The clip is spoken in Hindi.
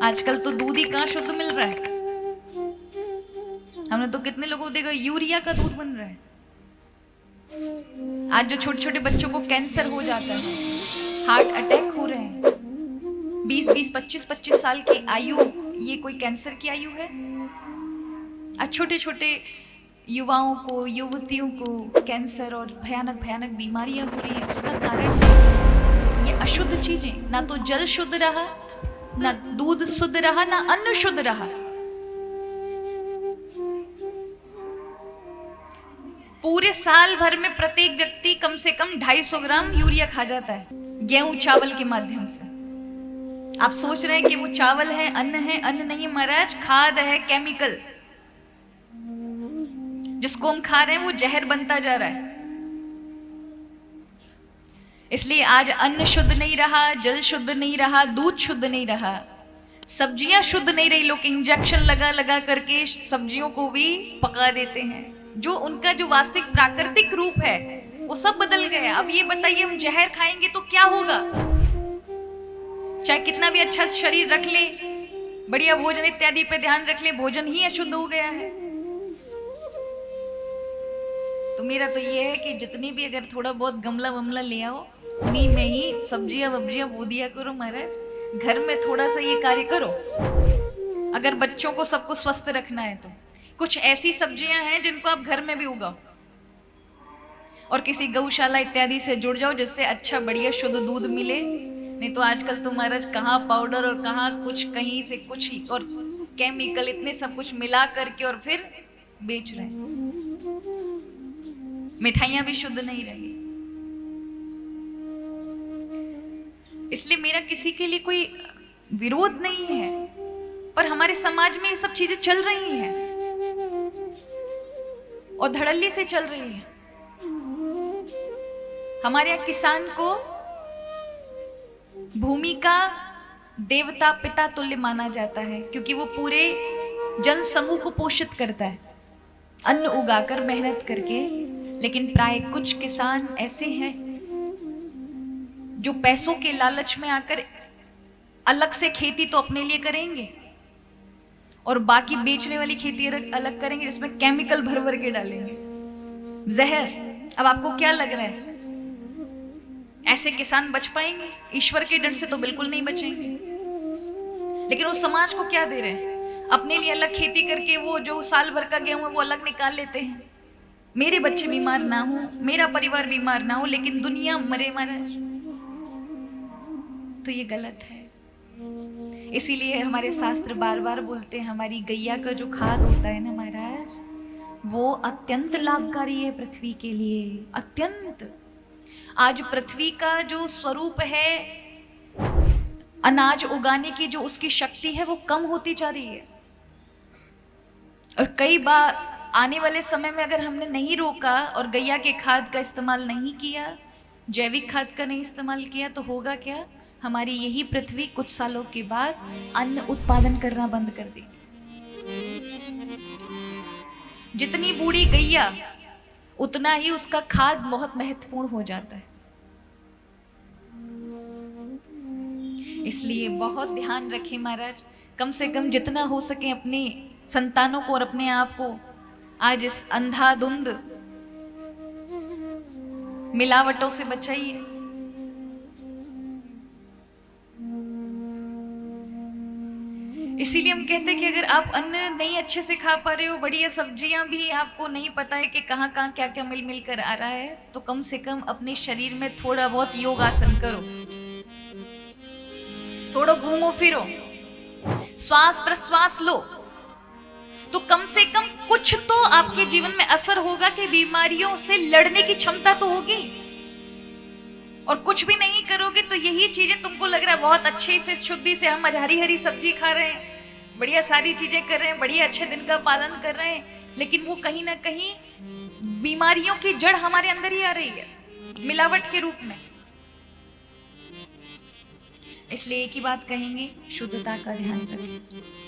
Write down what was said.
आजकल तो दूध ही कहाँ शुद्ध मिल रहा है। हमने तो कितने लोगों को देखा यूरिया का दूध बन रहा है। आज जो छोटे छोटे बच्चों को कैंसर हो जाता है, हार्ट अटैक हो रहे हैं, 20-20, 25-25 साल की आयु, ये कोई कैंसर की आयु है? आज छोटे छोटे युवाओं को, युवतियों को कैंसर और भयानक भयानक बीमारियां हो रही है। उसका कारण ये अशुद्ध चीजें। ना तो जल शुद्ध रहा, ना दूध शुद्ध रहा, ना अन्न शुद्ध रहा। पूरे साल भर में प्रत्येक व्यक्ति कम से कम 250 ग्राम यूरिया खा जाता है गेहूं चावल के माध्यम से। आप सोच रहे हैं कि वो चावल है, अन्न नहीं महाराज, खाद है, केमिकल। जिसको हम खा रहे हैं वो जहर बनता जा रहा है। इसलिए आज अन्न शुद्ध नहीं रहा, जल शुद्ध नहीं रहा, दूध शुद्ध नहीं रहा, सब्जियां शुद्ध नहीं रही। लोग इंजेक्शन लगा लगा करके सब्जियों को भी पका देते हैं। जो उनका जो वास्तविक प्राकृतिक रूप है वो सब बदल गया। अब ये बताइए, हम जहर खाएंगे तो क्या होगा? चाहे कितना भी अच्छा शरीर रख ले, बढ़िया भोजन इत्यादि पे ध्यान रख ले, भोजन ही अशुद्ध हो गया है। तो मेरा तो ये है कि जितनी भी अगर थोड़ा बहुत गमला वमला ले आओ, उन्हीं में ही सब्जियां वब्जियां बो दिया करो महाराज। घर में थोड़ा सा ये कार्य करो। अगर बच्चों को सबको स्वस्थ रखना है तो कुछ ऐसी सब्जियां हैं जिनको आप घर में भी उगाओ और किसी गौशाला इत्यादि से जुड़ जाओ, जिससे अच्छा बढ़िया शुद्ध दूध मिले। नहीं तो आजकल तो महाराज कहाँ पाउडर और कहाँ कुछ, कहीं से कुछ और केमिकल, इतने सब कुछ मिला करके और फिर बेच रहे हैं। मिठाइयां भी शुद्ध नहीं रही। इसलिए मेरा किसी के लिए कोई विरोध नहीं है, पर हमारे समाज में ये सब चीजें चल रही हैं और धड़ल्ले से चल रही है। हमारे यहाँ किसान को भूमि का देवता पिता तुल्य माना जाता है, क्योंकि वो पूरे जन समूह को पोषित करता है अन्न उगाकर, मेहनत करके। लेकिन प्राय कुछ किसान ऐसे हैं जो पैसों के लालच में आकर अलग से खेती तो अपने लिए करेंगे और बाकी बेचने वाली खेती अलग करेंगे, जिसमें केमिकल भर भर के डालेंगे, जहर। अब आपको क्या लग रहा है, ऐसे किसान बच पाएंगे? ईश्वर के डर से तो बिल्कुल नहीं बचेंगे। लेकिन वो समाज को क्या दे रहे हैं? अपने लिए अलग खेती करके वो जो साल भर का गेहूं है वो अलग निकाल लेते हैं। मेरे बच्चे बीमार ना हो, मेरा परिवार बीमार ना हो, लेकिन दुनिया मरे महाराज। तो ये गलत है। इसीलिए हमारे शास्त्र बार बार बोलते हैं, हमारी गैया का जो खाद होता है ना महाराज, वो अत्यंत लाभकारी है पृथ्वी के लिए, अत्यंत। आज पृथ्वी का जो स्वरूप है, अनाज उगाने की जो उसकी शक्ति है, वो कम होती जा रही है। और कई बार आने वाले समय में अगर हमने नहीं रोका और गैया के खाद का इस्तेमाल नहीं किया, जैविक खाद का नहीं इस्तेमाल किया, तो होगा क्या? हमारी यही पृथ्वी कुछ सालों के बाद अन्न उत्पादन करना बंद कर देगी। जितनी बूढ़ी गैया उतना ही उसका खाद बहुत महत्वपूर्ण हो जाता है। इसलिए बहुत ध्यान रखें महाराज, कम से कम जितना हो सके अपने संतानों को और अपने आप को आज इस अंधाधुंध मिलावटों से बचाइए। इसीलिए हम कहते हैं कि अगर आप अन्न नहीं अच्छे से खा पा रहे हो, बढ़िया सब्जियां भी आपको नहीं पता है कि कहाँ कहाँ क्या क्या मिल मिल कर आ रहा है, तो कम से कम अपने शरीर में थोड़ा बहुत योगासन करो, थोड़ा घूमो फिरो, श्वास प्रश्वास लो, तो कम से कम कुछ तो आपके जीवन में असर होगा कि बीमारियों से लड़ने की क्षमता तो होगी। और कुछ भी नहीं करोगे तो यही चीजें तुमको लग रहा है बहुत अच्छे से, शुद्धि से हम हरी हरी सब्जी खा रहे हैं, बढ़िया सारी चीजें कर रहे हैं, बढ़िया अच्छे दिन का पालन कर रहे हैं, लेकिन वो कहीं ना कहीं बीमारियों की जड़ हमारे अंदर ही आ रही है, मिलावट के रूप में। इसलिए एक ही बात कहेंगे, शुद्धता का ध्यान रखें।